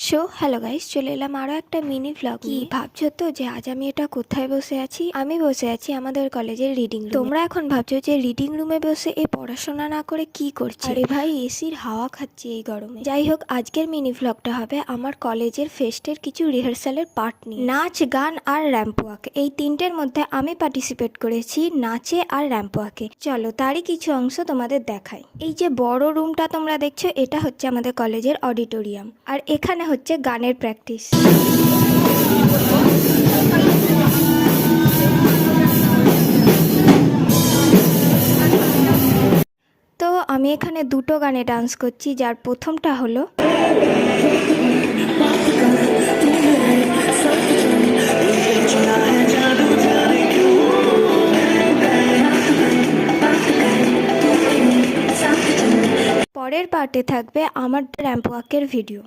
So hello guys, চলে এলাম আরও একটা মিনি ভ্লগ। কি ভাবছো তো যে আজ আমি এটা কোথায় বসে আছি? আমি বসে আছি আমাদের কলেজের রিডিং রুমে। তোমরা এখন ভাবছো যে রিডিং রুমে বসে এই পড়াশোনা না করে কি করছে? আরে ভাই, এসির হাওয়া খাচ্ছি এই গরমে। যাই হোক, আজকের মিনি ভ্লগটা হবে আমার কলেজের ফেস্টের কিছু রিহার্সালের পার্ট নিয়ে। নাচ, গান আর র্যাম্প ওয়াক, এই তিনটের মধ্যে আমি পার্টিসিপেট করেছি নাচে আর র্যাম্প ওয়াকে। চলো তারই কিছু অংশ তোমাদের দেখাই। এই যে বড় রুমটা তোমরা দেখছো, এটা হচ্ছে আমাদের কলেজের অডিটোরিয়াম, আর এখানে হচ্ছে গানের প্র্যাকটিস। তো আমি এখানে দুটো গানে ডান্স করছি, যার প্রথমটা হলো পরের পার্টে থাকবে আমার র্যাম্প ওয়াকের ভিডিও।